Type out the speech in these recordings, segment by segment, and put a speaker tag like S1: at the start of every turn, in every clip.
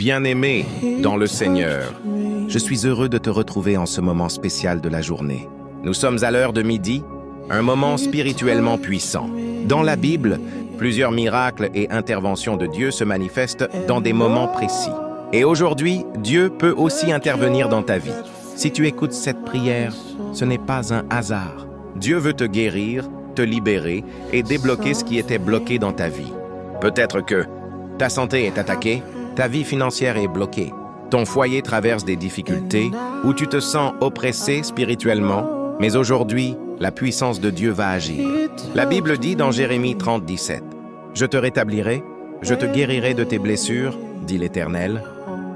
S1: Bien-aimé dans le Seigneur, je suis heureux de te retrouver en ce moment spécial de la journée. Nous sommes à l'heure de midi, un moment spirituellement puissant. Dans la Bible, plusieurs miracles et interventions de Dieu se manifestent dans des moments précis. Et aujourd'hui, Dieu peut aussi intervenir dans ta vie. Si tu écoutes cette prière, ce n'est pas un hasard. Dieu veut te guérir, te libérer et débloquer ce qui était bloqué dans ta vie. Peut-être que ta santé est attaquée, ta vie financière est bloquée, ton foyer traverse des difficultés, ou tu te sens oppressé spirituellement, mais aujourd'hui, la puissance de Dieu va agir. La Bible dit dans Jérémie 30, 17, « Je te rétablirai, je te guérirai de tes blessures, dit l'Éternel.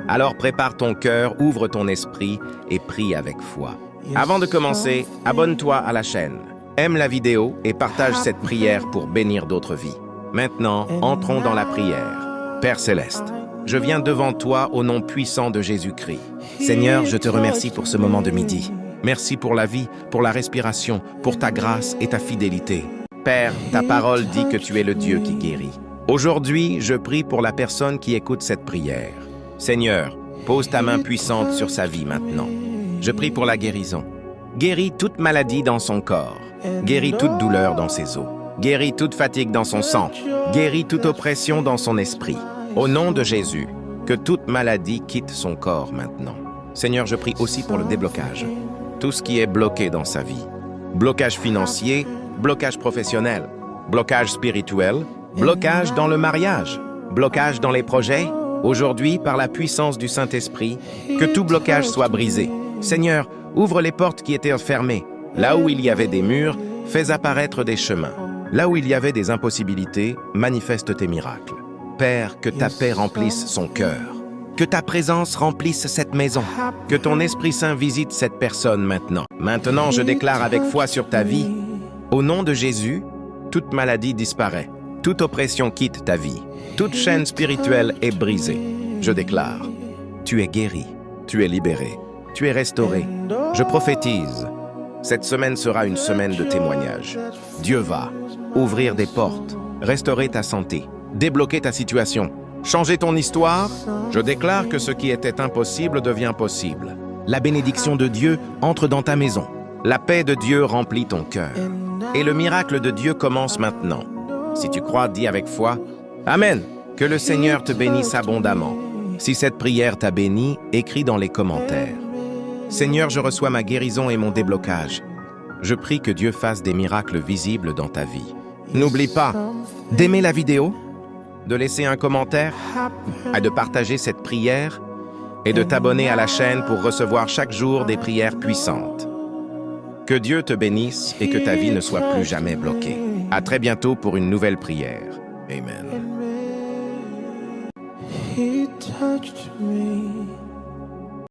S1: Alors prépare ton cœur, ouvre ton esprit et prie avec foi. » Avant de commencer, abonne-toi à la chaîne, aime la vidéo et partage cette prière pour bénir d'autres vies. Maintenant, entrons dans la prière. Père Céleste, je viens devant toi au nom puissant de Jésus-Christ. Seigneur, je te remercie pour ce moment de midi. Merci pour la vie, pour la respiration, pour ta grâce et ta fidélité. Père, ta parole dit que tu es le Dieu qui guérit. Aujourd'hui, je prie pour la personne qui écoute cette prière. Seigneur, pose ta main puissante sur sa vie maintenant. Je prie pour la guérison. Guéris toute maladie dans son corps. Guéris toute douleur dans ses os. Guéris toute fatigue dans son sang. Guéris toute oppression dans son esprit. Au nom de Jésus, que toute maladie quitte son corps maintenant. Seigneur, je prie aussi pour le déblocage. Tout ce qui est bloqué dans sa vie. Blocage financier, blocage professionnel, blocage spirituel, blocage dans le mariage, blocage dans les projets. Aujourd'hui, par la puissance du Saint-Esprit, que tout blocage soit brisé. Seigneur, ouvre les portes qui étaient fermées. Là où il y avait des murs, fais apparaître des chemins. Là où il y avait des impossibilités, manifeste tes miracles. Père, que ta paix remplisse son cœur. Que ta présence remplisse cette maison. Que ton Esprit Saint visite cette personne maintenant. Maintenant, je déclare avec foi sur ta vie. Au nom de Jésus, toute maladie disparaît. Toute oppression quitte ta vie. Toute chaîne spirituelle est brisée. Je déclare, tu es guéri, tu es libéré, tu es restauré. Je prophétise, cette semaine sera une semaine de témoignage. Dieu va ouvrir des portes, restaurer ta santé, débloquer ta situation, changer ton histoire. Je déclare que ce qui était impossible devient possible. La bénédiction de Dieu entre dans ta maison. La paix de Dieu remplit ton cœur. Et le miracle de Dieu commence maintenant. Si tu crois, dis avec foi, Amen. Que le Seigneur te bénisse abondamment. Si cette prière t'a béni, écris dans les commentaires. Seigneur, je reçois ma guérison et mon déblocage. Je prie que Dieu fasse des miracles visibles dans ta vie. N'oublie pas d'aimer la vidéo, de laisser un commentaire, et de partager cette prière et de t'abonner à la chaîne pour recevoir chaque jour des prières puissantes. Que Dieu te bénisse et que ta vie ne soit plus jamais bloquée. À très bientôt pour une nouvelle prière. Amen.
S2: He touched me.